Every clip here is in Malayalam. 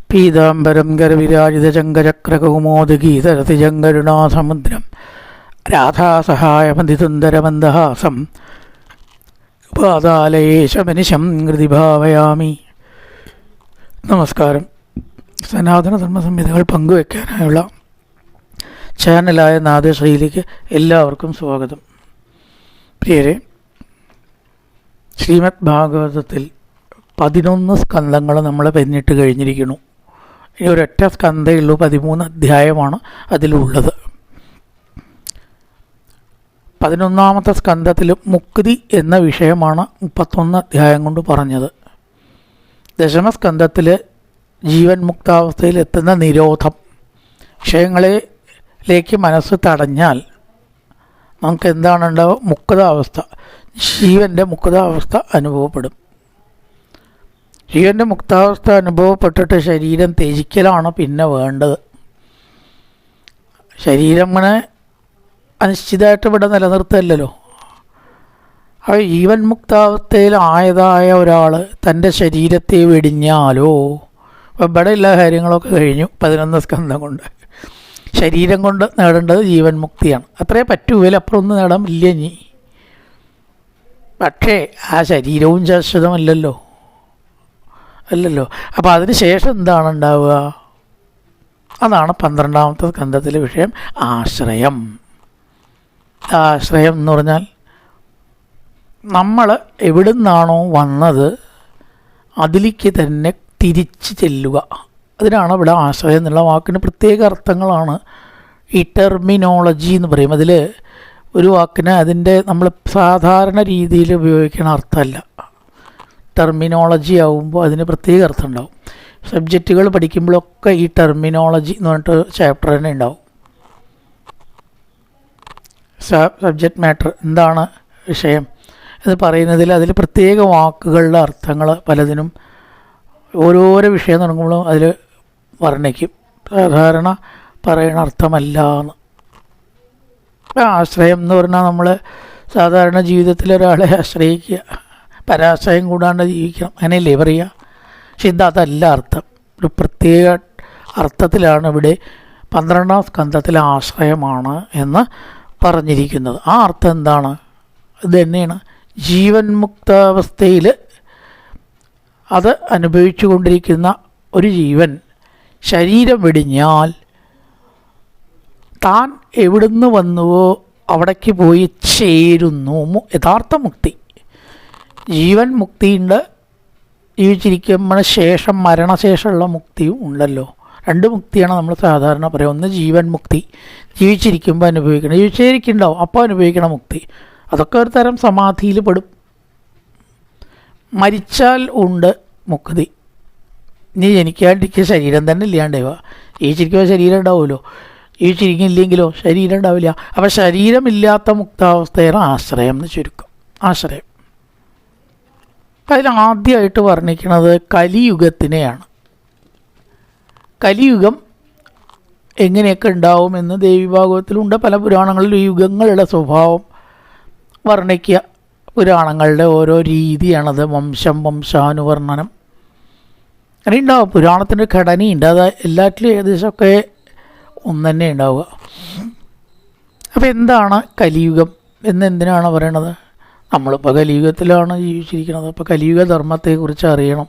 പീതാംബരം ഗർവിരാജിതചങ്കചക്രകൗമോദഗീതരതിജങ്കരുണാസമുദ്രം രാധാസഹായമതിസുന്ദരമന്ദഹാസം പാതാലയേശമനിശം ഹൃദിഭാവയാമി. നമസ്കാരം. സനാതനധർമ്മ സംഹിതകൾ പങ്കുവയ്ക്കാനായുള്ള ചാനലായ നാദശൈലിക്ക് എല്ലാവർക്കും സ്വാഗതം. പ്രിയരെ, ശ്രീമദ് ഭാഗവതത്തിൽ 11 സ്കന്ധങ്ങൾ നമ്മൾ പിന്നിട്ട് കഴിഞ്ഞിരിക്കുന്നു. ഇനി ഒരൊറ്റ സ്കന്ധയുള്ളൂ, 13 അധ്യായമാണ് അതിലുള്ളത്. 11ാമത്തെ സ്കന്ധത്തിൽ മുക്തി എന്ന വിഷയമാണ് 31 അധ്യായം കൊണ്ട് പറഞ്ഞത്. ദശമസ്കന്ധത്തിൽ ജീവൻ മുക്താവസ്ഥയിൽ എത്തുന്ന നിരോധം, വിഷയങ്ങളിലേക്ക് മനസ്സ് തടഞ്ഞാൽ നമുക്ക് എന്താണ് ഉണ്ടാവുക? മുക്താവസ്ഥ, ജീവൻ്റെ മുക്താവസ്ഥ അനുഭവപ്പെടും. ജീവൻ്റെ മുക്താവസ്ഥ അനുഭവപ്പെട്ടിട്ട് ശരീരം ത്യജിക്കലാണ് പിന്നെ വേണ്ടത്. ശരീരം ഇങ്ങനെ അനിശ്ചിതമായിട്ട് ഇവിടെ നിലനിർത്തല്ലോ. അപ്പോൾ ജീവൻ മുക്താവസ്ഥയിലായതായ ഒരാൾ തൻ്റെ ശരീരത്തെ വെടിഞ്ഞാലോ, അപ്പോൾ ഇവിടെ എല്ലാ കാര്യങ്ങളൊക്കെ കഴിഞ്ഞു. 11 സ്കന്ധം കൊണ്ട് ശരീരം കൊണ്ട് നേടേണ്ടത് ജീവൻ മുക്തിയാണ്. അത്രേ പറ്റൂ, അപ്പുറം ഒന്നും നേടാൻ ഇല്ല ഇനി. പക്ഷേ ആ ശരീരവും ശാശ്വതമല്ലല്ലോ. അപ്പോൾ അതിന് ശേഷം എന്താണ് ഉണ്ടാവുക? അതാണ് 12ാമത്തെ സ്കന്ധത്തിലെ വിഷയം, ആശ്രയം. ആശ്രയം എന്ന് പറഞ്ഞാൽ നമ്മൾ എവിടെ നിന്നാണോ വന്നത് അതിലേക്ക് തന്നെ തിരിച്ച് ചെല്ലുക. അതിനാണ് ഇവിടെ ആശ്രയം എന്നുള്ള വാക്കിന് പ്രത്യേക അർത്ഥങ്ങളാണ്. ഈ ടെർമിനോളജി എന്ന് പറയും. അതിൽ ഒരു വാക്കിന് അതിൻ്റെ നമ്മൾ സാധാരണ രീതിയിൽ ഉപയോഗിക്കുന്ന അർത്ഥമല്ല. ടെർമിനോളജി ആകുമ്പോൾ അതിന് പ്രത്യേക അർത്ഥം ഉണ്ടാവും. സബ്ജക്റ്റുകൾ പഠിക്കുമ്പോഴൊക്കെ ഈ ടെർമിനോളജി എന്ന് പറഞ്ഞിട്ട് ചാപ്റ്റർ തന്നെ ഉണ്ടാവും. സബ്ജക്റ്റ് മാറ്റർ, എന്താണ് വിഷയം എന്ന് പറയുന്നതിൽ അതിൽ പ്രത്യേക വാക്കുകളുടെ അർത്ഥങ്ങൾ പലതിനും ഓരോരോ വിഷയം തുടങ്ങുമ്പോഴും അതിൽ വർണ്ണിക്കും. സാധാരണ പറയുന്ന അർത്ഥമല്ല എന്ന്. ആശ്രയം എന്ന് പറഞ്ഞാൽ നമ്മൾ സാധാരണ ജീവിതത്തിൽ ഒരാളെ ആശ്രയിക്കുക, പരാശ്രയം കൂടാണ്ട് ജീവിക്കണം, അങ്ങനെയല്ലേ പറയുക. പക്ഷെ ഇതല്ല അർത്ഥം. ഒരു പ്രത്യേക അർത്ഥത്തിലാണ് ഇവിടെ 12ാം സ്കന്ധത്തിലെ ആശ്രയമാണ് എന്ന് പറഞ്ഞിരിക്കുന്നത്. ആ അർത്ഥം എന്താണ്? ഇത് തന്നെയാണ് ജീവൻ മുക്താവസ്ഥയിൽ അത് അനുഭവിച്ചു കൊണ്ടിരിക്കുന്ന ഒരു ജീവൻ ശരീരം വെടിഞ്ഞാൽ താൻ എവിടുന്ന് വന്നുവോ അവിടേക്ക് പോയി ചേരുന്നു. യഥാർത്ഥ മുക്തി. ജീവൻ മുക്തിയുണ്ട്, ജീവിച്ചിരിക്കുമ്പോൾ ശേഷം മരണശേഷമുള്ള മുക്തിയും ഉണ്ടല്ലോ. 2 മുക്തിയാണ് നമ്മൾ സാധാരണ പറയുക. ഒന്ന് ജീവൻ മുക്തി, ജീവിച്ചിരിക്കുമ്പോൾ അനുഭവിക്കണം, ജീവിച്ചിരിക്കുന്നുണ്ടാവും അപ്പോൾ അനുഭവിക്കണ മുക്തി. അതൊക്കെ ഒരു തരം സമാധിയിൽ പെടും. മരിച്ചാൽ ഉണ്ട് മുക്തി. ഇനി ജനിക്കാണ്ടിരിക്കുക ശരീരം തന്നെ ഇല്ലാണ്ടാവുക. ജീവിച്ചിരിക്കുമ്പോൾ ശരീരം ഉണ്ടാവുമല്ലോ, ജീവിച്ചിരിക്കില്ലെങ്കിലോ ശരീരം ഉണ്ടാവില്ല. അപ്പോൾ ശരീരമില്ലാത്ത മുക്താവസ്ഥയാണ് ആശ്രയം എന്ന് ചുരുക്കം. ആശ്രയം അതിൽ ആദ്യമായിട്ട് വർണ്ണിക്കുന്നത് കലിയുഗത്തിനെയാണ്. കലിയുഗം എങ്ങനെയൊക്കെ ഉണ്ടാവുമെന്ന് ദേവീഭാഗവത്തിലുണ്ട്. പല പുരാണങ്ങളിലും യുഗങ്ങളുടെ സ്വഭാവം വർണ്ണിക്കുക. പുരാണങ്ങളുടെ ഓരോ രീതിയാണത്. വംശാനുവർണ്ണനം അങ്ങനെ ഉണ്ടാവും. പുരാണത്തിൻ്റെ ഘടനയുണ്ട്. അത് എല്ലാറ്റിലും ഏകദേശമൊക്കെ ഒന്ന് തന്നെ ഉണ്ടാവുക. അപ്പോൾ എന്താണ് കലിയുഗം എന്തിനാണ് പറയണത്? നമ്മളിപ്പോൾ കലിയുഗത്തിലാണ് ജീവിച്ചിരിക്കുന്നത്. അപ്പോൾ കലിയുഗ ധർമ്മത്തെക്കുറിച്ച് അറിയണം.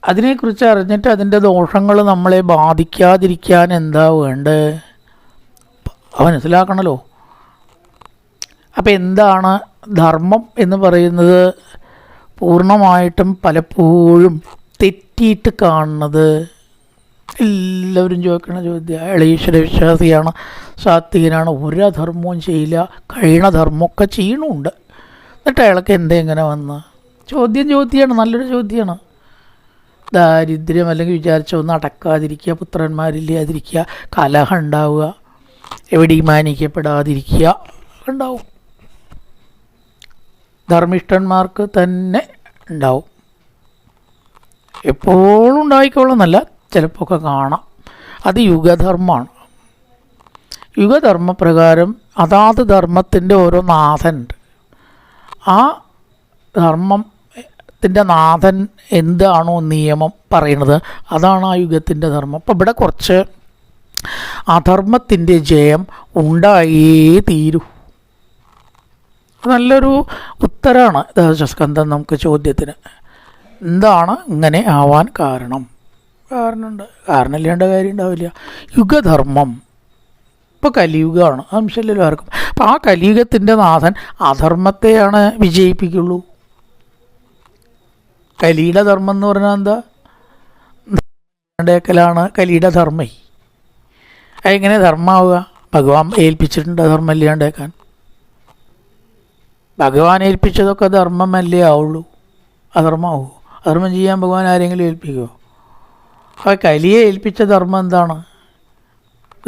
അതിനെക്കുറിച്ച് അറിഞ്ഞിട്ട് അതിൻ്റെ ദോഷങ്ങൾ നമ്മളെ ബാധിക്കാതിരിക്കാൻ എന്താ വേണ്ടത് മനസ്സിലാക്കണമല്ലോ. അപ്പോൾ എന്താണ് ധർമ്മം എന്ന് പറയുന്നത്? പൂർണ്ണമായിട്ടും പലപ്പോഴും തെറ്റിയിട്ട് കാണുന്നത്. എല്ലാവരും ചോദിക്കുന്ന ചോദ്യം. അയാൾ ഈശ്വര വിശ്വാസിയാണ്, സാത്വികനാണ്, ഒരു ധർമ്മവും ചെയ്യില്ല, കഴിയണ ധർമ്മമൊക്കെ ചെയ്യണമുണ്ട്, എന്നിട്ട് അയാൾക്ക് എങ്ങനെ വന്ന് ചോദ്യമാണ്. നല്ലൊരു ചോദ്യമാണ്. ദാരിദ്ര്യം അല്ലെങ്കിൽ വിചാരിച്ച ഒന്നും അടക്കാതിരിക്കുക, പുത്രന്മാരില്ലാതിരിക്കുക, കലഹം ഉണ്ടാവുക, എവിടെയും മാനിക്കപ്പെടാതിരിക്കുക ഉണ്ടാവും. ധർമ്മിഷ്ഠന്മാർക്ക് തന്നെ ഉണ്ടാവും. എപ്പോഴും ഉണ്ടായിക്കോളണമെന്നല്ല, ചിലപ്പോൾ ഒക്കെ കാണാം. അത് യുഗധർമ്മമാണ്. യുഗധർമ്മപ്രകാരം അതാത് ധർമ്മത്തിൻ്റെ ഓരോ നാഥനുണ്ട്. ആ ധർമ്മം യുഗത്തിൻ്റെ നാഥൻ എന്താണോ നിയമം പറയുന്നത് അതാണ് ആ യുഗത്തിൻ്റെ ധർമ്മം. അപ്പോൾ ഇവിടെ കുറച്ച് അധർമ്മത്തിൻ്റെ ജയം ഉണ്ടായേ തീരൂ. നല്ലൊരു ഉത്തരമാണ് ദശസ്കന്ധം നമുക്ക് ചോദ്യത്തിന്. എന്താണ് ഇങ്ങനെ ആവാൻ കാരണമുണ്ട്, കാരണമില്ലാണ്ട് കാര്യം ഉണ്ടാവില്ല. യുഗധർമ്മം ഇപ്പോൾ കലിയുഗമാണ്, അംശമില്ലല്ലോ ആർക്കും. അപ്പോൾ ആ കലിയുഗത്തിൻ്റെ നാഥൻ അധർമ്മത്തെയാണ് വിജയിപ്പിക്കുള്ളൂ. കലിയുടെ ധർമ്മം എന്ന് പറഞ്ഞാൽ എന്താ? ണ്ടേക്കലാണ് കലിയുടെ ധർമ്മം. അതെങ്ങനെ ധർമ്മമാവുക? ഭഗവാൻ ഏൽപ്പിച്ചിട്ടുണ്ട് ധർമ്മം ഇല്ലാണ്ടേക്കാൻ. ഭഗവാൻ ഏൽപ്പിച്ചതൊക്കെ ധർമ്മമല്ലേ ആവുള്ളൂ, അധർമ്മമാവൂ? അധർമ്മം ചെയ്യാൻ ഭഗവാൻ ആരെങ്കിലും ഏൽപ്പിക്കുമോ? അപ്പോൾ കലിയെ ഏൽപ്പിച്ച ധർമ്മം എന്താണ്?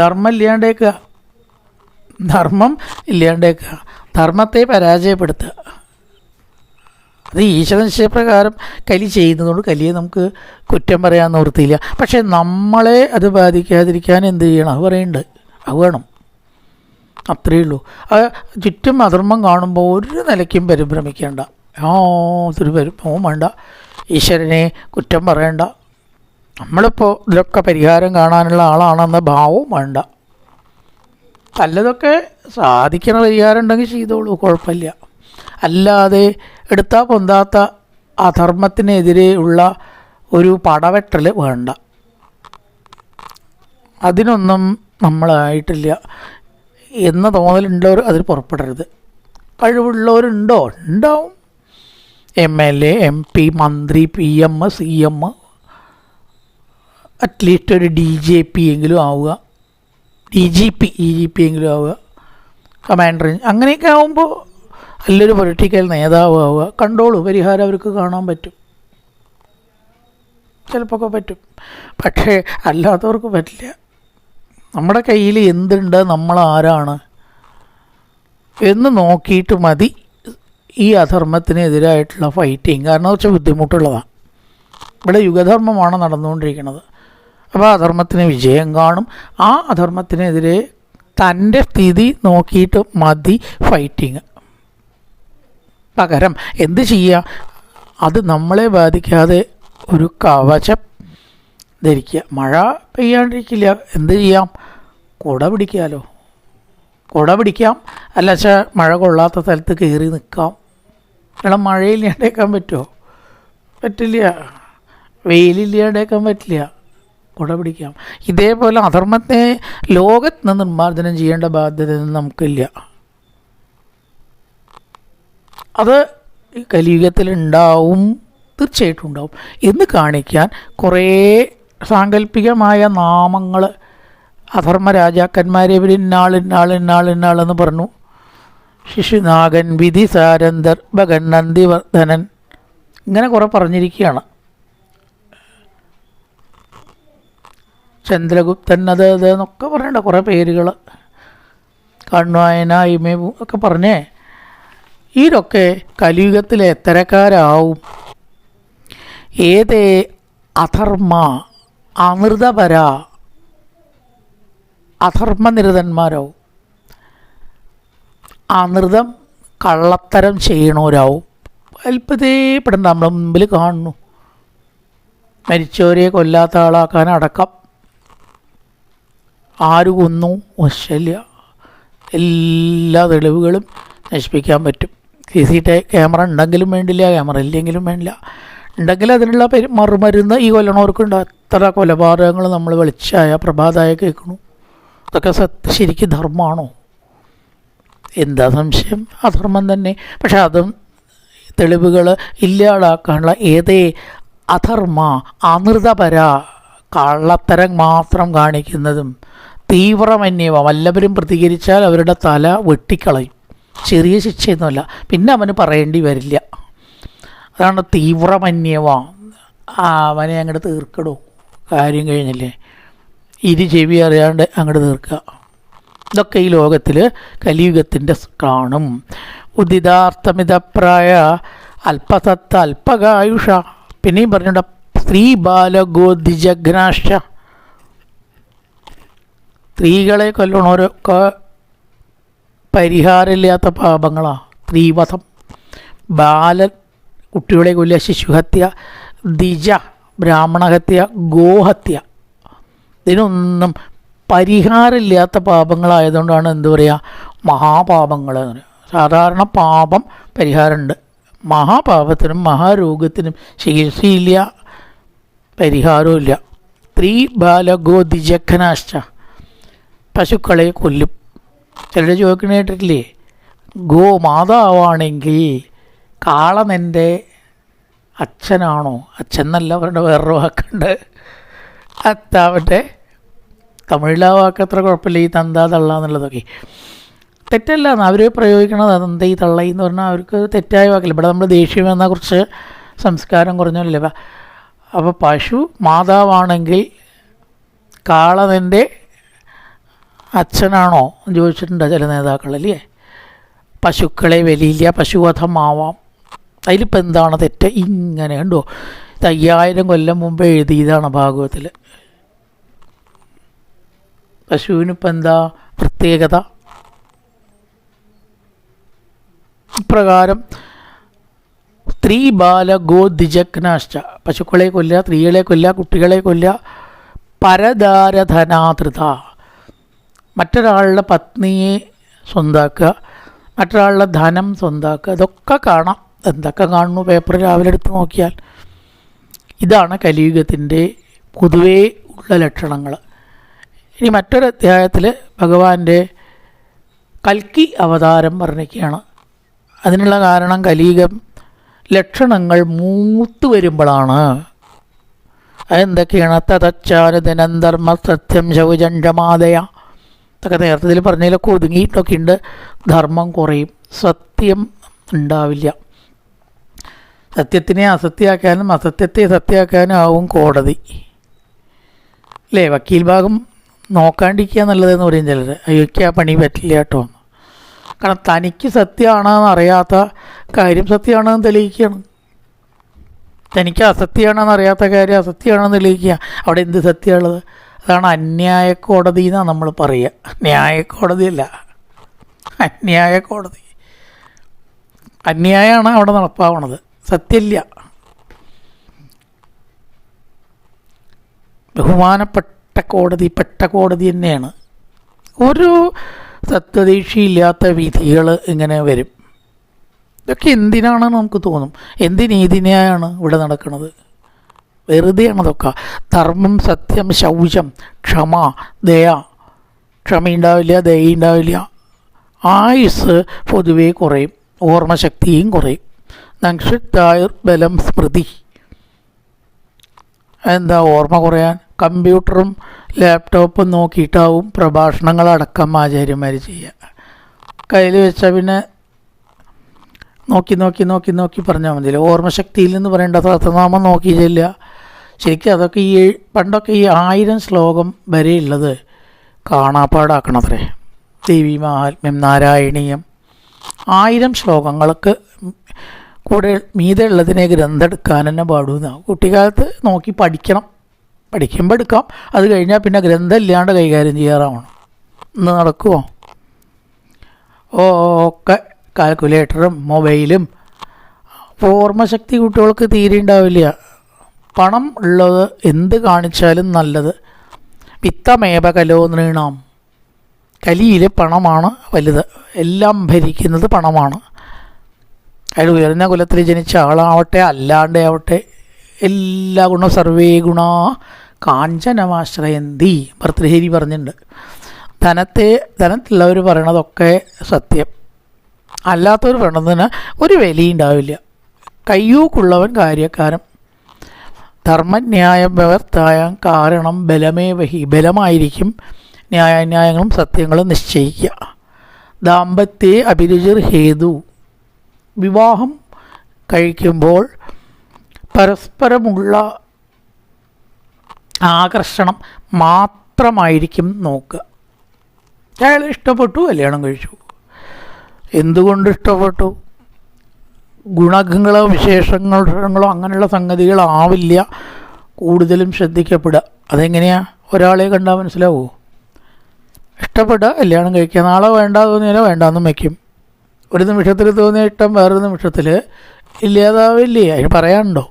ധർമ്മം ഇല്ലാണ്ടേക്കുക, ധർമ്മം ഇല്ലാണ്ടേക്കുക, ധർമ്മത്തെ പരാജയപ്പെടുത്തുക. അത് ഈശ്വരനിശ്ചയപ്രകാരം കലി ചെയ്യുന്നതുകൊണ്ട് കലിയെ നമുക്ക് കുറ്റം പറയാൻ നിവൃത്തിയില്ല. പക്ഷേ നമ്മളെ അത് ബാധിക്കാതിരിക്കാൻ എന്ത് ചെയ്യണം? അത് പറയുന്നുണ്ട്, അത് വേണം, അത്രയേ ഉള്ളൂ. അത് ചുറ്റും അധർമ്മം കാണുമ്പോൾ ഒരു നിലയ്ക്കും പരിഭ്രമിക്കേണ്ട, യാതൊരു പരിഭ്രമവും വേണ്ട, ഈശ്വരനെ കുറ്റം പറയണ്ട. നമ്മളിപ്പോൾ ഇതിലൊക്കെ പരിഹാരം കാണാനുള്ള ആളാണെന്ന ഭാവവും വേണ്ട. നല്ലതൊക്കെ സാധിക്കണ പരിഹാരം ഉണ്ടെങ്കിൽ ചെയ്തോളൂ, കുഴപ്പമില്ല. അല്ലാതെ എടുത്താൽ പൊന്താത്ത അധർമ്മത്തിനെതിരെ ഉള്ള ഒരു പടവെട്ടൽ വേണ്ട. അതിനൊന്നും നമ്മളായിട്ടില്ല എന്ന തോന്നലുള്ളവർ അതിൽ പുറപ്പെടരുത്. കഴിവുള്ളവരുണ്ടോ? ഉണ്ടാവും. MLA, MP, മന്ത്രി, PM, CM, അറ്റ്ലീസ്റ്റ് ഒരു DJP എങ്കിലും ആവുക, EGP എങ്കിലും ആവുക, കമാൻഡർ, അങ്ങനെയൊക്കെ ആവുമ്പോൾ നല്ലൊരു പൊളിറ്റിക്കൽ നേതാവ് ആവുക. കണ്ടോളൂ, പരിഹാരം അവർക്ക് കാണാൻ പറ്റും, ചിലപ്പോൾ പറ്റും. പക്ഷേ അല്ലാത്തവർക്ക് പറ്റില്ല. നമ്മുടെ കയ്യിൽ എന്തുണ്ട്, നമ്മൾ ആരാണ് എന്ന് നോക്കിയിട്ട് മതി ഈ അധർമ്മത്തിനെതിരായിട്ടുള്ള ഫൈറ്റിങ്. കാരണം കുറച്ച് ബുദ്ധിമുട്ടുള്ളതാണ്. ഇവിടെ യുഗധർമ്മമാണ് നടന്നുകൊണ്ടിരിക്കുന്നത്. അപ്പോൾ അധർമ്മത്തിന് വിജയം കാണും. ആ അധർമ്മത്തിനെതിരെ തൻ്റെ സ്ഥിതി നോക്കിയിട്ട് മതി ഫൈറ്റിങ്. പകരം എന്ത് ചെയ്യുക? അത് നമ്മളെ ബാധിക്കാതെ ഒരു കവചം ധരിക്കുക. മഴ പെയ്യാണ്ടിരിക്കില്ല, എന്ത് ചെയ്യാം? കുട പിടിക്കാമല്ലോ. കുട പിടിക്കാം, അല്ല വെച്ചാൽ മഴ കൊള്ളാത്ത സ്ഥലത്ത് കയറി നിൽക്കാം. കാരണം മഴയില്ലാണ്ടേക്കാൻ പറ്റുമോ? പറ്റില്ല. വെയിലില്ലാണ്ടേക്കാൻ പറ്റില്ല. കുട പിടിക്കാം. ഇതേപോലെ അധർമ്മത്തെ ലോകത്ത് നിന്ന് നിർമ്മാർജ്ജനം ചെയ്യേണ്ട ബാധ്യത നമുക്കില്ല. അത് കലിയുഗത്തിലുണ്ടാവും, തീർച്ചയായിട്ടും ഉണ്ടാവും എന്ന് കാണിക്കാൻ കുറേ സാങ്കല്പികമായ നാമങ്ങൾ അധർമ്മ രാജാക്കന്മാരെ ഇവർ ഇന്നാളെന്ന് പറഞ്ഞു. ശിശുനാഗൻ, വിധി സാരന്തർ, ഭഗൻ, നന്ദിവർദ്ധനൻ, ഇങ്ങനെ കുറേ പറഞ്ഞിരിക്കുകയാണ്. ചന്ദ്രഗുപ്തൻ, അത് എന്നൊക്കെ പറയണ്ട കുറേ പേരുകൾ, കണ്വായന, ഇമേവു ഒക്കെ പറഞ്ഞേ. ഇതൊക്കെ കലിയുഗത്തിൽ എത്തരക്കാരാവും? ഏതേ അധർമ്മ അമൃതപര അധർമ്മനിരതന്മാരാവും. അമൃതം കള്ളത്തരം ചെയ്യണവരാവും. അല്പതേപ്പെടേണ്ട നമ്മളെ മുമ്പിൽ കാണുന്നു. മരിച്ചവരെ കൊല്ലാത്ത ആളാക്കാൻ അടക്കം. ആര് കൊന്നു? മോശമില്ല. എല്ലാ തെളിവുകളും നശിപ്പിക്കാൻ പറ്റും. CCTV ക്യാമറ ഉണ്ടെങ്കിലും വേണ്ടില്ല, ക്യാമറ ഇല്ലെങ്കിലും വേണ്ടില്ല. ഉണ്ടെങ്കിൽ അതിനുള്ള മറുമരുന്ന് ഈ കൊല്ലണവർക്കുണ്ട്. എത്ര കൊലപാതകങ്ങൾ നമ്മൾ വെളിച്ചായ പ്രഭാതായ കേൾക്കണു. അതൊക്കെ ശരിക്കും ധർമ്മമാണോ? എന്താ സംശയം? അധർമ്മം തന്നെ. പക്ഷെ അതും തെളിവുകൾ ഇല്ലാതാക്കാനുള്ള ഏതേ അധർമ്മ അമൃതപര കള്ളത്തരം മാത്രം കാണിക്കുന്നതും തീവ്രമന്യവ. വല്ലവരും പ്രതികരിച്ചാൽ അവരുടെ തല വെട്ടിക്കളയും. ചെറിയ ശിക്ഷയൊന്നുമല്ല, പിന്നെ അവന് പറയേണ്ടി വരില്ല. അതാണ് തീവ്രമന്യവ. അവനെ അങ്ങോട്ട് തീർക്കടോ, കാര്യം കഴിഞ്ഞില്ലേ, ചെവി അറിയാണ്ട് അങ്ങോട്ട് തീർക്കുക. ഇതൊക്കെ ഈ ലോകത്തിൽ കലിയുഗത്തിൻ്റെ കാണും. ഉദിതാർത്ഥമിതപ്രായ അല്പസത്ത അല്പകായുഷ. പിന്നെയും പറഞ്ഞിട്ടുണ്ട് സ്ത്രീ ബാലഗോധിജഘ്നാശ. സ്ത്രീകളെ കൊല്ലണോരൊക്കെ പരിഹാരമില്ലാത്ത പാപങ്ങളാണ്. സ്ത്രീവധം. ബാലൻ കുട്ടികളെ കൊല്ലുക, ശിശുഹത്യ, ദ്വിജ ബ്രാഹ്മണഹത്യ, ഗോഹത്യ, ഇതിനൊന്നും പരിഹാരമില്ലാത്ത പാപങ്ങളായതുകൊണ്ടാണ് എന്തു പറയുക, മഹാപാപങ്ങൾ എന്ന് പറയുക. സാധാരണ പാപം പരിഹാരമുണ്ട്, മഹാപാപത്തിനും മഹാരോഗത്തിനും ചികിത്സയില്ല, പരിഹാരവും ഇല്ല. സ്ത്രീ ബാലഗോ ദ്വിജഘനാശ്ച, പശുക്കളെ കൊല്ലും. ചിലർ ചോദിക്കണ കേട്ടിട്ടില്ലേ, ഗോ മാതാവാണെങ്കിൽ കാളനെൻ്റെ അച്ഛനാണോ? അച്ഛൻ എന്നല്ല അവരുടെ വേറൊരു വാക്കുണ്ട്, അത്താവട്ടെ. തമിഴിലെ വാക്ക് അത്ര കുഴപ്പമില്ല, ഈ തന്ത തള്ള എന്നുള്ളതൊക്കെ തെറ്റല്ല അവർ പ്രയോഗിക്കണത്. അതെന്താ ഈ തള്ള എന്ന് പറഞ്ഞാൽ അവർക്ക് തെറ്റായ വാക്കില്ല. ഇവിടെ നമ്മൾ ദേഷ്യം എന്ന കുറിച്ച് സംസ്കാരം കുറഞ്ഞല്ലേ. അപ്പോൾ പശു മാതാവാണെങ്കിൽ കാളനെൻ്റെ അച്ഛനാണോ എന്ന് ചോദിച്ചിട്ടുണ്ട് ചില നേതാക്കളല്ലേ. പശുക്കളെ വലിയില്ല, പശുവധമാവാം. അതിലിപ്പോൾ എന്താണ് തെറ്റ്? ഇങ്ങനെ ഉണ്ടോ? ഇത് 5000 കൊല്ലം മുമ്പ് എഴുതിയതാണ് ഭാഗവത്തിൽ. പശുവിനിപ്പോൾ എന്താ പ്രത്യേകത? ഇപ്രകാരം സ്ത്രീ ബാല ഗോ ദ്വിജഘ്നാശ്ച, പശുക്കളെ കൊല്ലുക, സ്ത്രീകളെ കൊല്ലുക, കുട്ടികളെ കൊല്ലുക. പരദാരധനാതൃത, മറ്റൊരാളുടെ പത്നിയെ സ്വന്താക്കുക, മറ്റൊരാളുടെ ധനം സ്വന്താക്കുക. ഇതൊക്കെ കാണാം. എന്തൊക്കെ കാണുന്നു പേപ്പർ രാവിലെ എടുത്ത് നോക്കിയാൽ. ഇതാണ് കലിയുഗത്തിൻ്റെ പൊതുവേ ഉള്ള ലക്ഷണങ്ങൾ. ഇനി മറ്റൊരു അധ്യായത്തിൽ ഭഗവാന്റെ കൽക്കി അവതാരം വർണ്ണിക്കുകയാണ്. അതിനുള്ള കാരണം കലിയുഗം ലക്ഷണങ്ങൾ മൂത്ത് വരുമ്പോഴാണ്. അതെന്തൊക്കെയാണ്? തതച്ചാനുദിനന്തർമ്മ സത്യം ശൗചഞ്ചമാതയ, ഇതൊക്കെ നേരത്തെ പറഞ്ഞതിലൊക്കെ ഒതുങ്ങിയിട്ടൊക്കെ ഉണ്ട്. ധർമ്മം കുറയും, സത്യം ഉണ്ടാവില്ല. സത്യത്തിനെ അസത്യമാക്കാനും അസത്യത്തെ സത്യമാക്കാനും ആവും കോടതി അല്ലേ. വക്കീൽ ഭാഗം നോക്കാണ്ടിരിക്കുക എന്നുള്ളതെന്ന് പറയും ചിലർ. അയ്യോയ്ക്ക് ആ പണി പറ്റില്ല കേട്ടോ. കാരണം തനിക്ക് സത്യമാണെന്ന് അറിയാത്ത കാര്യം സത്യമാണെന്ന് തെളിയിക്കുകയാണ്. തനിക്ക് അസത്യമാണെന്ന് അറിയാത്ത കാര്യം അസത്യമാണെന്ന് തെളിയിക്കുക. അവിടെ എന്ത് സത്യമുള്ളത്? അതാണ് അന്യായ കോടതി എന്നാണ് നമ്മൾ പറയുക. ന്യായക്കോടതിയല്ല, അന്യായ കോടതി. അന്യായമാണ് അവിടെ നടപ്പാവണത്, സത്യമില്ല. ബഹുമാനപ്പെട്ട കോടതി, പെട്ട കോടതി തന്നെയാണ്. ഒരു സത്യദീക്ഷയില്ലാത്ത വിധികൾ ഇങ്ങനെ വരും. ഇതൊക്കെ എന്തിനാണെന്ന് നമുക്ക് തോന്നും. എന്ത് നീതിന്യായമാണ് ഇവിടെ നടക്കുന്നത്? വെറുതെയാണ് അതൊക്കെ. ധർമ്മം, സത്യം, ശൗചം, ക്ഷമ, ദയ. ക്ഷമയുണ്ടാവില്ല, ദയുണ്ടാവില്ല. ആയുസ് പൊതുവേ കുറയും, ഓർമ്മശക്തിയും കുറയും. നങ്ഷിത്തായുർബലം സ്മൃതി. എന്താ ഓർമ്മ കുറയാൻ? കമ്പ്യൂട്ടറും ലാപ്ടോപ്പും നോക്കിയിട്ടാവും പ്രഭാഷണങ്ങളടക്കം ആചാര്യന്മാർ ചെയ്യുക. കയ്യിൽ വെച്ചാൽ പിന്നെ നോക്കി നോക്കി നോക്കി നോക്കി പറഞ്ഞാൽ മതിയല്ലോ. ഓർമ്മശക്തിയിൽ നിന്ന് പറയേണ്ട സഹസ്രനാമം നോക്കി ചെല്ലുക. ശരിക്കും അതൊക്കെ പണ്ടൊക്കെ 1000 ശ്ലോകം വരെയുള്ളത് കാണാപ്പാടാക്കണത്രേ. ദേവി മഹാത്മ്യം, നാരായണീയം 1000 ശ്ലോകങ്ങൾക്ക് കൂടെ മീതെ ഉള്ളതിനെ ഗ്രന്ഥെടുക്കാൻ തന്നെ പാടുമെന്നാണ്. കുട്ടിക്കാലത്ത് നോക്കി പഠിക്കണം. പഠിക്കുമ്പോൾ എടുക്കാം. അത് കഴിഞ്ഞാൽ പിന്നെ ഗ്രന്ഥം ഇല്ലാണ്ട് കൈകാര്യം ചെയ്യാറാവണം. ഇന്ന് നടക്കുമോ? ഒക്കെ കാൽക്കുലേറ്ററും മൊബൈലും. ഓർമ്മശക്തി കുട്ടികൾക്ക് തീരെ ഉണ്ടാവില്ല. പണം ഉള്ളത് എന്ത് കാണിച്ചാലും നല്ലത്. വിത്തമേപ കലോ നൃണാം. കലിയിൽ പണമാണ് വലുത്. എല്ലാം ഭരിക്കുന്നത് പണമാണ്. അയാൾ ഉയർന്ന കുലത്തിൽ ജനിച്ച ആളാവട്ടെ അല്ലാണ്ടേ ആവട്ടെ, എല്ലാ ഗുണ സർവേ ഗുണ കാഞ്ചനമാശ്രയന്തി ഭർതൃഹരി പറഞ്ഞിട്ടുണ്ട്. ധനത്തിലുള്ളവർ പറയണതൊക്കെ സത്യം, അല്ലാത്തവർ പറയണതിന് ഒരു വിലയുണ്ടാവില്ല. കയ്യൂക്കുള്ളവൻ കാര്യക്കാരൻ. ധർമ്മന്യായം വ്യവസ്ഥായം കാരണം ബലമേ വഹി. ബലമായിരിക്കും ന്യായാന്യായങ്ങളും സത്യങ്ങളും നിശ്ചയിക്കുക. ദാമ്പത്യ അഭിരുചിർ ഹേതു. വിവാഹം കഴിക്കുമ്പോൾ പരസ്പരമുള്ള ആകർഷണം മാത്രമായിരിക്കും നോക്കുക. അയാൾ ഇഷ്ടപ്പെട്ടു, കല്യാണം കഴിച്ചു. എന്തുകൊണ്ട് ഇഷ്ടപ്പെട്ടു? ഗുണങ്ങളോ വിശേഷങ്ങളോ അങ്ങനെയുള്ള സംഗതികളാവില്ല കൂടുതലും ശ്രദ്ധിക്കപ്പെടുക. അതെങ്ങനെയാണ്? ഒരാളെ കണ്ടാൽ മനസ്സിലാവുമോ? ഇഷ്ടപ്പെടുക, കല്യാണം കഴിക്കുക. നാളെ വേണ്ട തോന്നിയാലോ വേണ്ടാന്നും വയ്ക്കും. ഒരു നിമിഷത്തിൽ തോന്നിയ ഇഷ്ടം വേറൊരു നിമിഷത്തിൽ ഇല്ലാതാവില്ലേ? അതിന് പറയാനുണ്ടോ?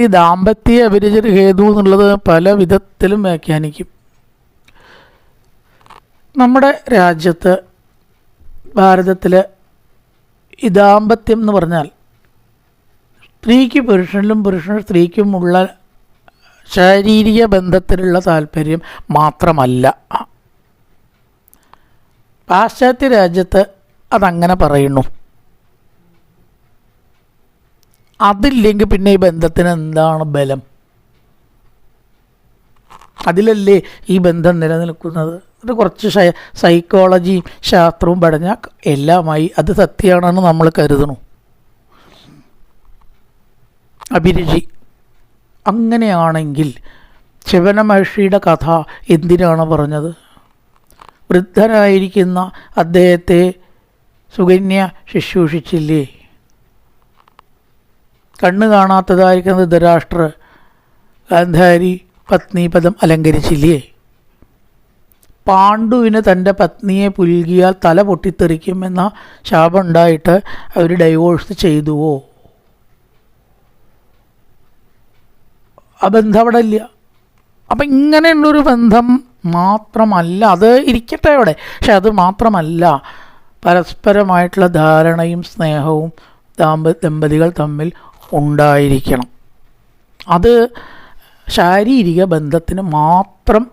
ഈ ദാമ്പത്യ അഭിരുചി ഹേതു എന്നുള്ളത് പല വിധത്തിലും വ്യാഖ്യാനിക്കും. നമ്മുടെ രാജ്യത്ത് ഭാരതത്തിൽ ഈ ദാമ്പത്യം എന്ന് പറഞ്ഞാൽ സ്ത്രീക്ക് പുരുഷനിലും പുരുഷന് സ്ത്രീക്കുമുള്ള ശാരീരിക ബന്ധത്തിലുള്ള താല്പര്യം മാത്രമല്ല. പാശ്ചാത്യ രാജ്യത്ത് അതങ്ങനെ പറയുന്നു. അതില്ലെങ്കിൽ പിന്നെ ഈ ബന്ധത്തിന് എന്താണ് ബലം? അതിലല്ലേ ഈ ബന്ധം നിലനിൽക്കുന്നത്. അത് കുറച്ച് സൈക്കോളജിയും ശാസ്ത്രവും പഠിഞ്ഞാൽ എല്ലാമായി അത് സത്യമാണെന്ന് നമ്മൾ കരുതണു. അഭിരുചി അങ്ങനെയാണെങ്കിൽ ശിവന മഹർഷിയുടെ കഥ എന്തിനാണ് പറഞ്ഞത്? വൃദ്ധനായിരിക്കുന്ന അദ്ദേഹത്തെ സുകന്യ ശുശ്രൂഷിച്ചില്ലേ? കണ്ണ് കാണാത്തതായിരിക്കുന്ന ധൃതരാഷ്ട്ര ഗാന്ധാരി പത്നീപദം അലങ്കരിച്ചില്ലേ? പാണ്ഡുവിന് തൻ്റെ പത്നിയെ പുൽകിയാൽ തല പൊട്ടിത്തെറിക്കുമെന്ന ശാപമുണ്ടായിട്ട് അവർ ഡൈവോഴ്സ് ചെയ്തുവോ? ആ ബന്ധം അവിടെ ഇല്ല. അപ്പം ഇങ്ങനെയുള്ളൊരു ബന്ധം മാത്രമല്ല, അത് ഇരിക്കട്ടെ അവിടെ, പക്ഷെ അത് മാത്രമല്ല, പരസ്പരമായിട്ടുള്ള ധാരണയും സ്നേഹവും ദമ്പതികൾ തമ്മിൽ ഉണ്ടായിരിക്കണം. അത് ശാരീരിക ബന്ധത്തിന് മാത്രം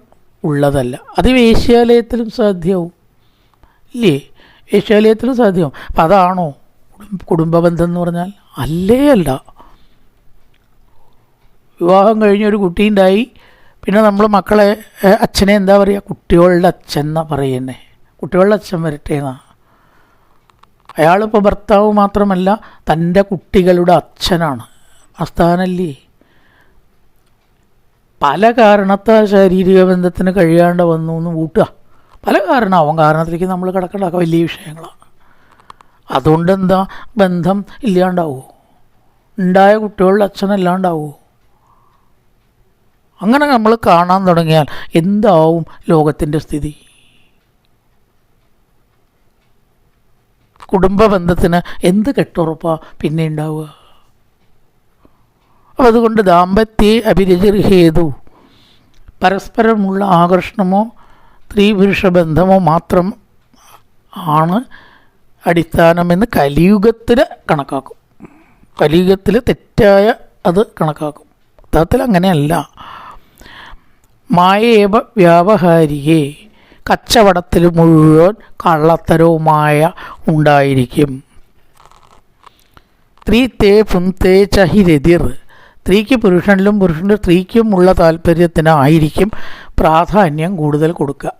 ഉള്ളതല്ല. അത് വേശ്യാലയത്തിലും സാധ്യവും ഇല്ലേ? വേശ്യാലയത്തിലും സാധ്യവും. അപ്പം അതാണോ കുടുംബ ബന്ധം എന്ന് പറഞ്ഞാൽ? അല്ല. വിവാഹം കഴിഞ്ഞൊരു കുട്ടിയുണ്ടായി, പിന്നെ നമ്മൾ മക്കളെ അച്ഛനെ എന്താ പറയുക? കുട്ടികളുടെ അച്ഛൻ എന്നാണ് പറയുന്നത്. കുട്ടികളുടെ അച്ഛൻ വരട്ടെ എന്നാ. അയാളിപ്പോൾ ഭർത്താവ് മാത്രമല്ല, തൻ്റെ കുട്ടികളുടെ അച്ഛനാണ്. അസ്ഥാനല്ലേ? പല കാരണത്താൽ ശാരീരിക ബന്ധത്തിന് കഴിയാണ്ട് വന്നു എന്ന് കൂട്ടുക. പല കാരണമാവും. കാരണത്തിലേക്ക് നമ്മൾ കിടക്കണ്ടാക്കുക വലിയ വിഷയങ്ങളാണ്. അതുകൊണ്ട് എന്താ ബന്ധം ഇല്ലാണ്ടാവുമോ? ഉണ്ടായ കുട്ടികളുടെ അച്ഛനല്ലാണ്ടാവുമോ? അങ്ങനെ നമ്മൾ കാണാൻ തുടങ്ങിയാൽ എന്താവും ലോകത്തിൻ്റെ സ്ഥിതി? കുടുംബ ബന്ധത്തിന് എന്ത് കെട്ടുറപ്പാണ് പിന്നെ ഉണ്ടാവുക? അപ്പം അതുകൊണ്ട് ദാമ്പത്യ അഭിരുചി ഹേതു പരസ്പരമുള്ള ആകർഷണമോ സ്ത്രീ പുരുഷ ബന്ധമോ മാത്രം ആണ് അടിസ്ഥാനമെന്ന് കലിയുഗത്തിൽ കണക്കാക്കും. കലിയുഗത്തിൽ തെറ്റായ അത് കണക്കാക്കും. യഥാർത്ഥത്തിൽ അങ്ങനെയല്ല. മായേവ വ്യാവഹാരികേ, കച്ചവടത്തിൽ മുഴുവൻ കള്ളത്തരവുമായ ഉണ്ടായിരിക്കും. സ്ത്രീ തേ പുൻതേ ചഹിരതിർ, സ്ത്രീക്ക് പുരുഷനിലും പുരുഷന് സ്ത്രീക്കും ഉള്ള താല്പര്യത്തിനായിരിക്കും പ്രാധാന്യം കൂടുതൽ കൊടുക്കുക.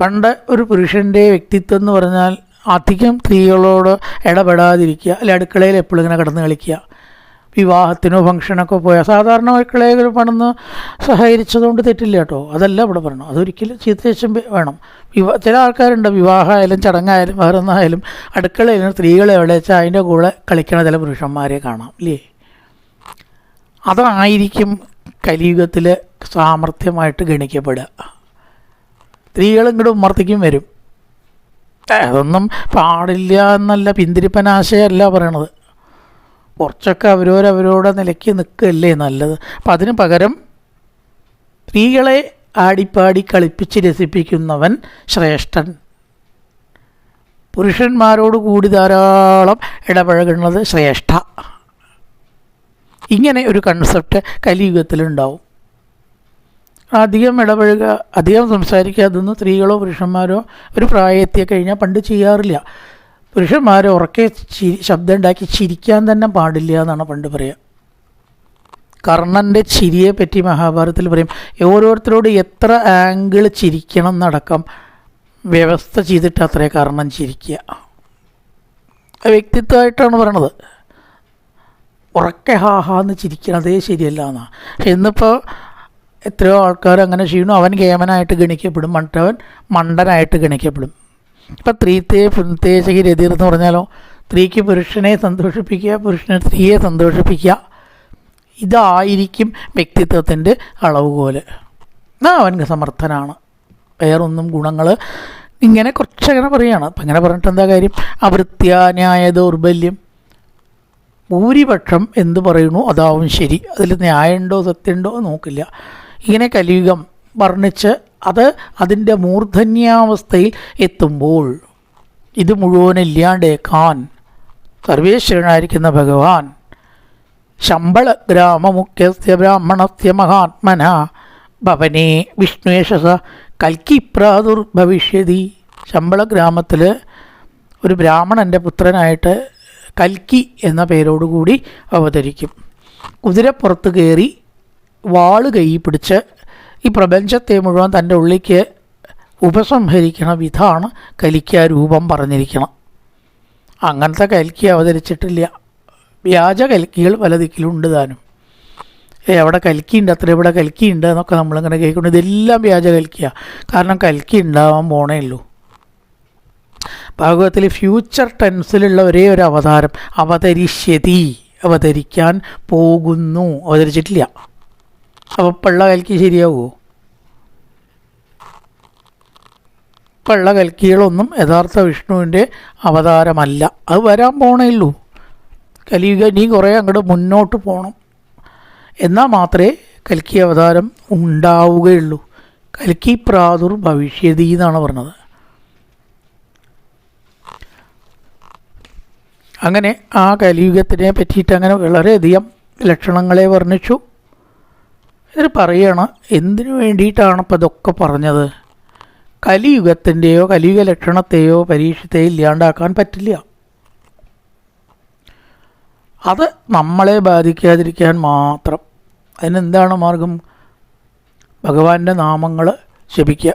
പണ്ട് ഒരു പുരുഷൻ്റെ വ്യക്തിത്വം എന്ന് പറഞ്ഞാൽ അധികം സ്ത്രീകളോട് ഇടപെടാതിരിക്കുക, അല്ലെ അടുക്കളയിൽ എപ്പോഴും ഇങ്ങനെ കിടന്ന് കളിക്കുക. വിവാഹത്തിനോ ഫംഗ്ഷനൊക്കെ പോയാൽ സാധാരണ അടുക്കളയിൽ പണിന്ന് സഹകരിച്ചതുകൊണ്ട് തെറ്റില്ല കേട്ടോ, അതല്ല ഇവിടെ പറയണം. അതൊരിക്കലും ചീത്തശം വേണം. ചില ആൾക്കാരുണ്ട്, വിവാഹമായാലും ചടങ്ങായാലും വേറൊന്നായാലും അടുക്കളയിൽ സ്ത്രീകളെ എവിടെ വെച്ചാൽ അതിൻ്റെ കൂടെ കളിക്കണ ചില പുരുഷന്മാരെ കാണാം ഇല്ലേ? അതായിരിക്കും കലിയുഗത്തിൽ സാമർഥ്യമായിട്ട് ഗണിക്കപ്പെടുക. സ്ത്രീകളും ഇങ്ങോട്ട് ഉമ്മർത്തിക്കും വരും. അതൊന്നും പാടില്ല എന്നല്ല, പിന്തിരിപ്പനാശയല്ല പറയണത്. കുറച്ചൊക്കെ അവരവരുടെ നിലയ്ക്ക് നിൽക്കുകയല്ലേ നല്ലത്. അപ്പം അതിന് പകരം സ്ത്രീകളെ ആടിപ്പാടി കളിപ്പിച്ച് രസിപ്പിക്കുന്നവൻ ശ്രേഷ്ഠൻ. പുരുഷന്മാരോട് കൂടി ധാരാളം ഇടപഴകുന്നത് ശ്രേഷ്ഠ. ഇങ്ങനെ ഒരു കൺസെപ്റ്റ് കലിയുഗത്തിലുണ്ടാവും. അധികം ഇടപഴകുക, അധികം സംസാരിക്കുക, അതൊന്നും സ്ത്രീകളോ പുരുഷന്മാരോ ഒരു പ്രായമെത്തിയ കഴിഞ്ഞാൽ പണ്ട് ചെയ്യാറില്ല. പുരുഷന്മാരെ ഉറക്കെ ശബ്ദം ഉണ്ടാക്കി ചിരിക്കാൻ തന്നെ പാടില്ല എന്നാണ് പണ്ട് പറയുക. കർണൻ്റെ ചിരിയെ പറ്റി മഹാഭാരതത്തിൽ പറയും. ഓരോരുത്തരോട് എത്ര ആംഗിൾ ചിരിക്കണം എന്നടക്കം വ്യവസ്ഥ ചെയ്തിട്ട് അത്രേ കർണൻ ചിരിക്കുക. വ്യക്തിത്വമായിട്ടാണ് പറയണത്. ഉറക്കെ ഹാഹാന്ന് ചിരിക്കണതേ ശരിയല്ല എന്നാണ്. പക്ഷെ ഇന്നിപ്പോൾ എത്രയോ ആൾക്കാർ അങ്ങനെ ചെയ്യണു. അവൻ കേമനായിട്ട് ഗണിക്കപ്പെടും, മറ്റവൻ മണ്ടനായിട്ട് ഗണിക്കപ്പെടും. ഇപ്പം സ്ത്രീത്തെ പുൻതേ ചഹിരതിർ എന്ന് പറഞ്ഞാലോ, സ്ത്രീക്ക് പുരുഷനെ സന്തോഷിപ്പിക്കുക, പുരുഷനെ സ്ത്രീയെ സന്തോഷിപ്പിക്കുക. ഇതായിരിക്കും വ്യക്തിത്വത്തിൻ്റെ അളവുകോല്. അവൻ സമർത്ഥനാണ്. വേറൊന്നും ഗുണങ്ങൾ ഇങ്ങനെ കുറച്ചങ്ങനെ പറയുകയാണ്. അപ്പം ഇങ്ങനെ പറഞ്ഞിട്ട് എന്താ കാര്യം? അവൃത്യാന്യായ ദൗർബല്യം, ഭൂരിപക്ഷം എന്ത് പറയുന്നു അതാവും ശരി, അതിൽ ന്യായമുണ്ടോ സത്യമുണ്ടോ നോക്കില്ല. ഇങ്ങനെ കലിയുഗം വർണ്ണിച്ച് അത് അതിൻ്റെ മൂർധന്യാവസ്ഥയിൽ എത്തുമ്പോൾ ഇത് മുഴുവനില്ലാണ്ടേക്കാൻ സർവേശ്വരനായിരിക്കുന്ന ഭഗവാൻ ശമ്പള ഗ്രാമമുഖ്യസ്യ ബ്രാഹ്മണസ്യ മഹാത്മന ഭവനേ വിഷ്ണുവേഷസ കൽക്കി പ്രാദുർഭവിഷ്യതി. ശമ്പള ഗ്രാമത്തിൽ ഒരു ബ്രാഹ്മണൻ്റെ പുത്രനായിട്ട് കൽക്കി എന്ന പേരോടുകൂടി അവതരിക്കും. കുതിരപ്പുറത്ത് കയറി വാള് കൈ പിടിച്ച് ഈ പ്രപഞ്ചത്തെ മുഴുവൻ തൻ്റെ ഉള്ളിലേക്ക് ഉപസംഹരിക്കണ വിധമാണ് കലിക്ക് ആ രൂപം പറഞ്ഞിരിക്കണം. അങ്ങനത്തെ കൽക്കി അവതരിച്ചിട്ടില്ല. വ്യാജ കൽക്കികൾ പല ദിക്കിലുണ്ട് താനും. അവിടെ കൽക്കിയുണ്ട്, അത്ര ഇവിടെ കൽക്കിയുണ്ട് എന്നൊക്കെ നമ്മളിങ്ങനെ കേൾക്കുന്നു. ഇതെല്ലാം വ്യാജ കൽക്കിയാണ്. കാരണം കൽക്കി ഉണ്ടാവാൻ പോണേ ഉള്ളൂ. ഭാഗവതത്തിൽ ഫ്യൂച്ചർ ടെൻസിലുള്ള ഒരേ ഒരു അവതാരം അവതരിഷ്യതി, അവതരിക്കാൻ പോകുന്നു, അവതരിച്ചിട്ടില്ല. അപ്പോൾ പള്ള കൽക്കി ശരിയാവുമോ? പള്ള കൽക്കികളൊന്നും യഥാർത്ഥ വിഷ്ണുവിൻ്റെ അവതാരമല്ല. അത് വരാൻ പോണേ ഉള്ളൂ. കലിയുഗ ഇനി കുറേ അങ്ങോട്ട് മുന്നോട്ട് പോകണം. എന്നാൽ മാത്രമേ കൽക്കി അവതാരം ഉണ്ടാവുകയുള്ളൂ. കൽക്കി പ്രാദുർഭവിഷ്യതി എന്നാണ് പറഞ്ഞത്. അങ്ങനെ ആ കലിയുഗത്തിനെ പറ്റിയിട്ട് അങ്ങനെ വളരെയധികം ലക്ഷണങ്ങളെ വർണ്ണിച്ചു. ഇതിൽ പറയണം എന്തിനു വേണ്ടിയിട്ടാണ് ഇപ്പോൾ ഇതൊക്കെ പറഞ്ഞത്. കലിയുഗത്തിൻ്റെയോ കലിയുഗ ലക്ഷണത്തെയോ പരീക്ഷത്തെയോ ഇല്ലാണ്ടാക്കാൻ പറ്റില്ല. അത് നമ്മളെ ബാധിക്കാതിരിക്കാൻ മാത്രം. അതിനെന്താണ് മാർഗം? ഭഗവാന്റെ നാമങ്ങൾ ജപിക്കുക.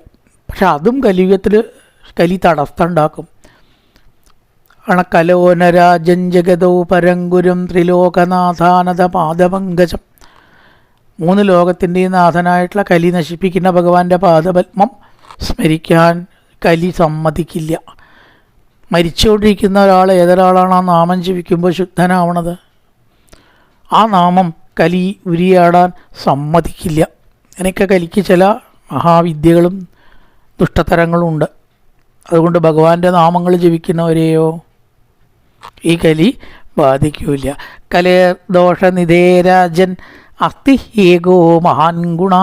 പക്ഷെ അതും കലിയുഗത്തിൽ കലി തടസ്സം ഉണ്ടാക്കും. അണക്കലോനരാജൻ ജഗതോ പരങ്കുരം ത്രിലോകനാഥാനത പാദപങ്കജം. 3 ലോകത്തിൻ്റെയും നാഥനായിട്ടുള്ള കലി നശിപ്പിക്കുന്ന ഭഗവാന്റെ പാദപത്മം സ്മരിക്കാൻ കലി സമ്മതിക്കില്ല. മരിച്ചുകൊണ്ടിരിക്കുന്ന ഒരാൾ ഏതൊരാളാണ് ആ നാമം ജപിക്കുമ്പോൾ ശുദ്ധനാവണത്, ആ നാമം കലി ഉരിയാടാൻ സമ്മതിക്കില്ല. എനിക്ക് കലിക്ക് ചില മഹാവിദ്യകളും ദുഷ്ടതരങ്ങളും ഉണ്ട്. അതുകൊണ്ട് ഭഗവാന്റെ നാമങ്ങൾ ജപിക്കുന്നവരെയോ ഈ കലി ബാധിക്കില്ല. കലേർദോഷനിധേരാജൻ അസ്തി ഏകോ മഹാൻ ഗുണ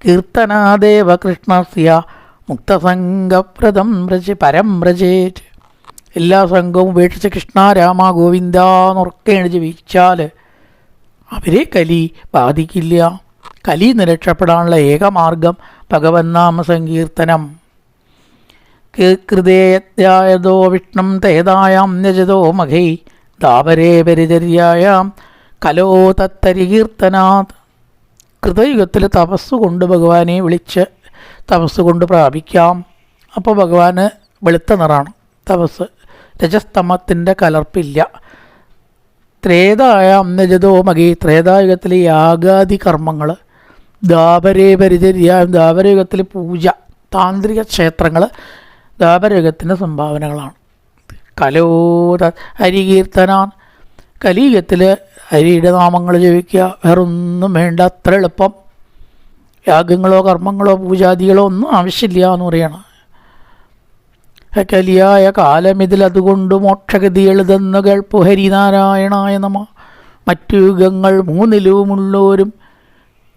കീർത്തനാദേവ കൃഷ്ണസ്യ മുക്തസംഗപ്രദം പരം വ്രജേറ്റ്. എല്ലാ സംഘവും ഉപേക്ഷിച്ച് കൃഷ്ണ രാമ ഗോവിന്ദ എന്നുറക്കെയാണ് ജപിച്ചാൽ അവരെ കലി ബാധിക്കില്ല. കലി നിരക്ഷപ്പെടാനുള്ള ഏകമാർഗം ഭഗവന്നാമ സങ്കീർത്തനം. കൃതേയതോ വിഷ്ണം തേതായാം ന്യജതോ മഖൈ ദാപരേ പരിചര്യായാം കലോ തത്തരികീർത്തനാത്. കൃതയുഗത്തിൽ തപസ്സുകൊണ്ട് ഭഗവാനെ വിളിച്ച് തപസ്സുകൊണ്ട് പ്രാപിക്കാം. അപ്പോൾ ഭഗവാന് വെളുത്ത നിറാണ് തപസ്, രജസ്തമത്തിൻ്റെ കലർപ്പില്ല. ത്രേതായാം ന്യജതോ മഖൈ, ത്രേതായുഗത്തിലെ യാഗാദി കർമ്മങ്ങൾ. ദാപരേ പരിചര്യായം, ദാപരയുഗത്തിൽ പൂജ, താന്ത്രിക ക്ഷേത്രങ്ങൾ ദ്വാപരയുഗത്തിൻ്റെ സംഭാവനകളാണ്. കലോത ഹരികീർത്തനാൻ, കലിയുഗത്തിൽ ഹരിയുടെ നാമങ്ങൾ ജപിക്കുക, വേറൊന്നും വേണ്ട, അത്ര എളുപ്പം. യാഗങ്ങളോ കർമ്മങ്ങളോ പൂജാദികളോ ഒന്നും ആവശ്യമില്ല എന്ന് പറയണം. കലിയായ കാലമിതിൽ അതുകൊണ്ട് മോക്ഷഗതി എഴുതുന്ന കേൾപ്പു ഹരിനാരായണായ നമ. മറ്റു യുഗങ്ങൾ 3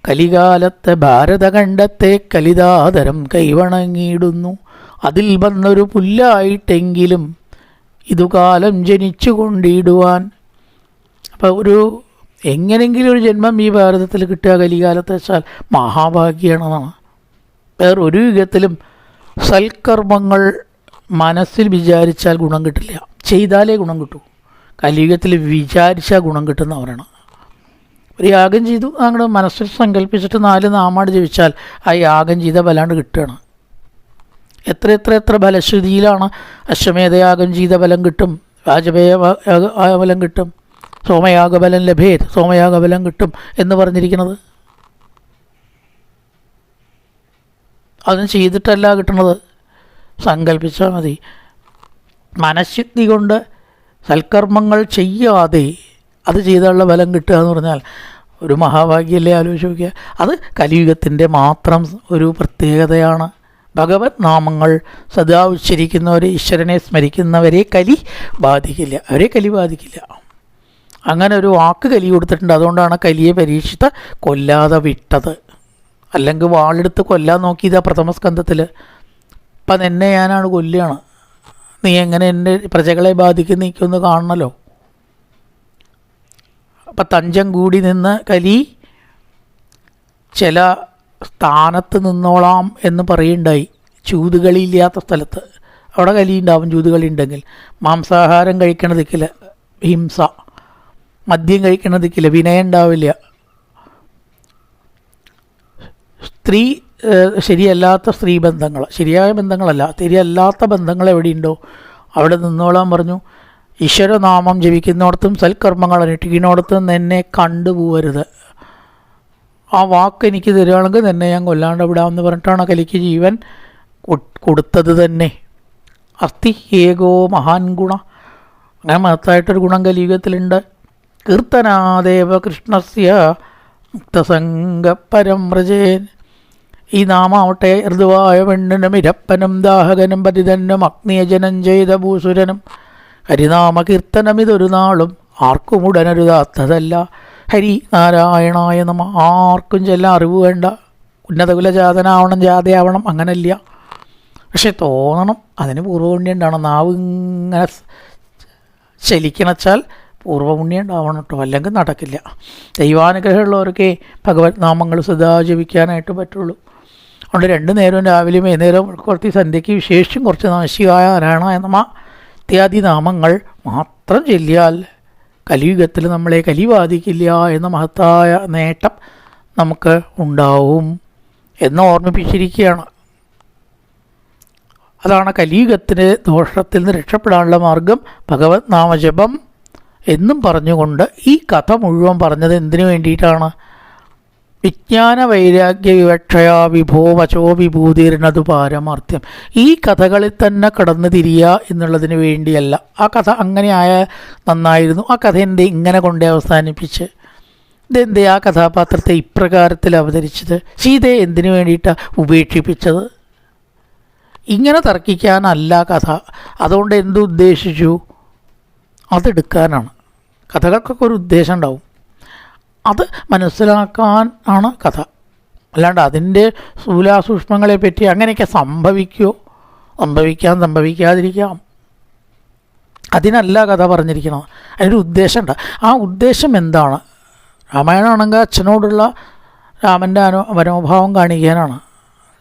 കലികാലത്തെ ഭാരതഖണ്ഡത്തെ കലിതാതരം കൈവണങ്ങിയിടുന്നു. അതിൽ വന്നൊരു പുല്ലായിട്ടെങ്കിലും ഇതുകാലം ജനിച്ചു കൊണ്ടിടുവാൻ. അപ്പോൾ എങ്ങനെങ്കിലും ഒരു ജന്മം ഈ ഭാരതത്തിൽ കിട്ടുക കലികാലത്ത് വെച്ചാൽ മഹാഭാഗ്യമാണെന്നാണ്. വേറൊരു യുഗത്തിലും സൽക്കർമ്മങ്ങൾ മനസ്സിൽ വിചാരിച്ചാൽ ഗുണം കിട്ടില്ല, ചെയ്താലേ ഗുണം കിട്ടൂ. കലിയുഗത്തിൽ വിചാരിച്ചാൽ ഗുണം കിട്ടുന്നവരാണ്. ഒരു യാഗം ചെയ്തു അങ്ങോട്ട് മനസ്സിൽ സങ്കല്പിച്ചിട്ട് 4 നാമാട് ജപിച്ചാൽ ആ യാഗം ചെയ്ത ബലാണ്ട് കിട്ടുകയാണ്. എത്ര ഫലശ്രുതിയിലാണ് അശ്വമേധയാഗം ചെയ്ത ബലം കിട്ടും, വാജപേയ ബലം കിട്ടും, സോമയാഗബലം ലഭേത്, സോമയാഗബലം കിട്ടും എന്ന് പറഞ്ഞിരിക്കുന്നത്. അതും ചെയ്തിട്ടല്ല കിട്ടണത്, സങ്കല്പിച്ചാൽ മതി. മനഃശുദ്ധി കൊണ്ട് സൽക്കർമ്മങ്ങൾ ചെയ്യാതെ അത് ചെയ്താലുള്ള ബലം കിട്ടുക എന്ന് പറഞ്ഞാൽ ഒരു മഹാഭാഗ്യമല്ലേ? ആലോചിച്ച് നോക്കിയാൽ അത് കലിയുഗത്തിൻ്റെ മാത്രം ഒരു പ്രത്യേകതയാണ്. ഭഗവത് നാമങ്ങൾ സദാ ഉച്ചരിക്കുന്നവരെ, ഈശ്വരനെ സ്മരിക്കുന്നവരെ കലി ബാധിക്കില്ല, അവരെ കലി ബാധിക്കില്ല. അങ്ങനെ ഒരു വാക്ക് കലി കൊടുത്തിട്ടുണ്ട്. അതുകൊണ്ടാണ് കലിയെ പരീക്ഷിച്ച് കൊല്ലാതെ വിട്ടത്. അല്ലെങ്കിൽ വാളെടുത്ത് കൊല്ലാൻ നോക്കിയതാ പ്രഥമ സ്കന്ധത്തിൽ. അപ്പം നിന്നെ ഞാനാണ് കൊല്ലുകയാണ്, നീ എങ്ങനെ എൻ്റെ പ്രജകളെ ബാധിക്കും, നീക്കൊന്ന് കാണണമല്ലോ. അപ്പം തഞ്ചം കൂടി നിന്ന് കലി ചില സ്ഥാനത്ത് നിന്നോളാം എന്ന് പറയുണ്ടായി. ചൂതുകളില്ലാത്ത സ്ഥലത്ത് അവിടെ കലി ഉണ്ടാവും. ചൂതുകളി ഉണ്ടെങ്കിൽ മാംസാഹാരം കഴിക്കണതിക്കില്ല, ഹിംസ, മദ്യം കഴിക്കണതിക്കില്ല, വിനയം ഉണ്ടാവില്ല. സ്ത്രീ ശരിയല്ലാത്ത സ്ത്രീ ബന്ധങ്ങൾ, ശരിയായ ബന്ധങ്ങളല്ല, ശരിയല്ലാത്ത ബന്ധങ്ങൾ എവിടെയുണ്ടോ അവിടെ നിന്നോളാൻ പറഞ്ഞു. ഈശ്വരനാമം ജപിക്കുന്നിടത്തും സൽക്കർമ്മങ്ങൾ അനുഷ്ഠിക്കുന്നിടത്തും എന്നെ കണ്ടുപോകരുത്. ആ വാക്ക് എനിക്ക് തരികയാണെങ്കിൽ തന്നെ ഞാൻ കൊല്ലാണ്ട് വിടാമെന്ന് പറഞ്ഞിട്ടാണ് കലിക്ക് ജീവൻ കൊടുത്തത് തന്നെ. അസ്തി ഏകോ മഹാൻ ഗുണ, അങ്ങനെ മഹത്തായിട്ടൊരു ഗുണം കലിയുഗത്തിലുണ്ട്. കീർത്തനാദേവ കൃഷ്ണസ്യ മുക്തസംഗപരം വ്രജേൻ. ഈ നാമാവട്ടെ ഋതുവായ പെണ്ണിനും ഇരപ്പനും ദാഹകനും പതിതനും അഗ്നിയജനം ചെയ്ത ഭൂസുരനും ഹരിനാമ കീർത്തനം ഇതൊരു നാളും ആർക്കും ഉടനരുതാത്തതല്ല. ഹരി നാരായണായ നമ. ആർക്കും ചെല്ലാൻ അറിവ് വേണ്ട, ഉന്നതകുലജാതനാവണം, ജാതയാവണം, അങ്ങനല്ല. പക്ഷെ തോന്നണം, അതിന് പൂർവ്വപുണ്യം ഉണ്ടാവണം. നാവ് ഇങ്ങനെ ചലിക്കണച്ചാൽ പൂർവ്വപുണ്യം ഉണ്ടാവണം കേട്ടോ, അല്ലെങ്കിൽ നടക്കില്ല. ദൈവാനുഗ്രഹമുള്ളവർക്ക് ഭഗവത് നാമങ്ങൾ സദാ ജപിക്കാനായിട്ട് പറ്റുള്ളൂ. അതുകൊണ്ട് 2 നേരവും രാവിലെയും വൈകുന്നേരവും കുറച്ച് സന്ധ്യയ്ക്ക് വിശേഷിച്ചും കുറച്ച് ശിവായ നാരായണായ നമ ഇത്യാദി നാമങ്ങൾ മാത്രം ചൊല്ലിയാൽ കലിയുഗത്തിൽ നമ്മളെ കലി ബാധിക്കില്ല എന്ന മഹത്തായ നേട്ടം നമുക്ക് ഉണ്ടാവും എന്ന് ഓർമ്മിപ്പിച്ചിരിക്കുകയാണ്. അതാണ് കലിയുഗത്തിന് ദോഷത്തിൽ നിന്ന് രക്ഷപ്പെടാനുള്ള മാർഗം ഭഗവത് നാമജപം എന്നും പറഞ്ഞുകൊണ്ട് ഈ കഥ മുഴുവൻ പറഞ്ഞത് എന്തിനു വേണ്ടിയിട്ടാണ്? വിജ്ഞാന വൈരാഗ്യ വിവക്ഷയാ വിഭോ വചോ വിഭൂതിരുന്നതു പാരമാർത്ഥ്യം. ഈ കഥകളിൽ തന്നെ കടന്നു തിരിയുക എന്നുള്ളതിന് വേണ്ടിയല്ല. ആ കഥ അങ്ങനെ ആയ നന്നായിരുന്നു, ആ കഥ എന്തേ ഇങ്ങനെ കൊണ്ടേ അവസാനിപ്പിച്ച്, ഇതെന്തേ ആ കഥാപാത്രത്തെ ഇപ്രകാരത്തിൽ അവതരിച്ചത്, സീതയെ എന്തിനു വേണ്ടിയിട്ടാണ് ഉപേക്ഷിപ്പിച്ചത്, ഇങ്ങനെ തർക്കിക്കാനല്ല കഥ. അതുകൊണ്ട് എന്തുദ്ദേശിച്ചു? അതെടുക്കാനാണ്. കഥകൾക്കൊക്കെ ഒരു ഉദ്ദേശം ഉണ്ടാവും, അത് മനസ്സിലാക്കാൻ ആണ് കഥ. അല്ലാണ്ട് അതിൻ്റെ സ്ഥൂലാസൂക്ഷ്മങ്ങളെ പറ്റി അങ്ങനെയൊക്കെ സംഭവിക്കുമോ, സംഭവിക്കാതിരിക്കാം, അതിനല്ല കഥ പറഞ്ഞിരിക്കുന്നത്. അതിനൊരു ഉദ്ദേശമുണ്ട്. ആ ഉദ്ദേശം എന്താണ്? രാമായണമാണെങ്കിൽ അച്ഛനോടുള്ള രാമൻ്റെ മനോഭാവം കാണിക്കാനാണ്,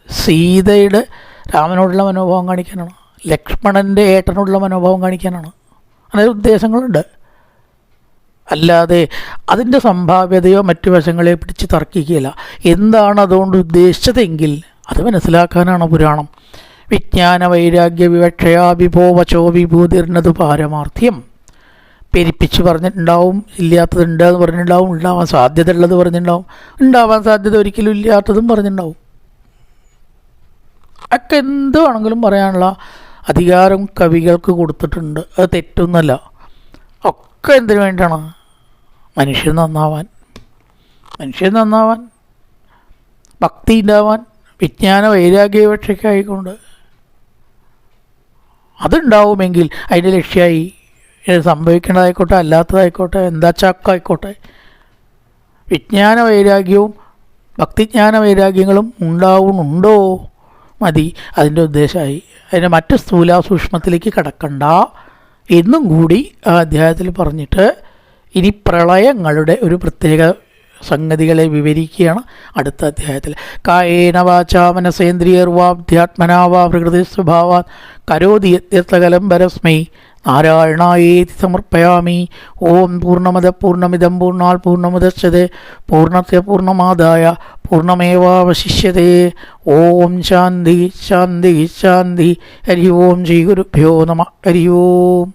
സീതയുടെ രാമനോടുള്ള മനോഭാവം കാണിക്കാനാണ്, ലക്ഷ്മണൻ്റെ ഏട്ടനോടുള്ള മനോഭാവം കാണിക്കാനാണ്. അങ്ങനെ ഉദ്ദേശങ്ങളുണ്ട്. അല്ലാതെ അതിൻ്റെ സംഭാവ്യതയോ മറ്റു വശങ്ങളെ പിടിച്ച് തർക്കിക്കുകയില്ല. എന്താണ് അതുകൊണ്ട് ഉദ്ദേശിച്ചതെങ്കിൽ അത് മനസ്സിലാക്കാനാണ് പുരാണം. വിജ്ഞാന വൈരാഗ്യ വിവക്ഷയാ വിഭോ വചോ വിഭൂതിർന്നതു പാരമാർത്ഥ്യം. പെരിപ്പിച്ച് പറഞ്ഞിട്ടുണ്ടാവും, ഇല്ലാത്തതുണ്ട് എന്ന് പറഞ്ഞിട്ടുണ്ടാവും, ഉണ്ടാവാൻ സാധ്യത ഉള്ളത് പറഞ്ഞിട്ടുണ്ടാവും, ഉണ്ടാവാൻ സാധ്യത ഒരിക്കലും ഇല്ലാത്തതും പറഞ്ഞിട്ടുണ്ടാവും. ഒക്കെ എന്ത് വേണമെങ്കിലും പറയാനുള്ള അധികാരം കവികൾക്ക് കൊടുത്തിട്ടുണ്ട്. അത് തെറ്റൊന്നുമല്ല. ഒക്കെ എന്തിനു വേണ്ടിയാണ്? മനുഷ്യൻ നന്നാവാൻ, ഭക്തി ഉണ്ടാവാൻ, വിജ്ഞാന വൈരാഗ്യ വിവക്ഷയ്ക്കായിക്കൊണ്ട്. അതുണ്ടാവുമെങ്കിൽ അതിൻ്റെ ലക്ഷ്യമായി സംഭവിക്കേണ്ടതായിക്കോട്ടെ അല്ലാത്തതായിക്കോട്ടെ എന്താ ചാക്കായിക്കോട്ടെ, വിജ്ഞാന വൈരാഗ്യവും ഭക്തിജ്ഞാന വൈരാഗ്യങ്ങളും ഉണ്ടാവുന്നുണ്ടോ മതി, അതിൻ്റെ ഉദ്ദേശമായി. അതിൻ്റെ മറ്റ് സ്ഥൂലാസൂക്ഷ്മത്തിലേക്ക് കടക്കണ്ട എന്നും കൂടി ആ അധ്യായത്തിൽ പറഞ്ഞിട്ട് ഇനി പ്രളയങ്ങളുടെ ഒരു പ്രത്യേക സംഗതികളെ വിവരിക്കുകയാണ് അടുത്ത അധ്യായത്തിൽ. കായേന വാചാ മനസേന്ദ്രിയർവാധ്യാത്മനാ വാ പ്രകൃതി സ്വഭാവാത് കരോതി യത്യർത്ഥകലം പരസ്മൈ നാരായണായേതി സമർപ്പയാമി. ഓം പൂർണ്ണമദ പൂർണ്ണമിദം പൂർണ്ണാൽ പൂർണ്ണമുദച്യതേ പൂർണ്ണസ്യ പൂർണ്ണമാദായ പൂർണ്ണമേവാവശിഷ്യതേ. ഓം ശാന്തി ശാന്തി ശാന്തി. ഹരി ഓം ശ്രീ ഗുരുഭ്യോ നമഃ. ഹരി ഓം.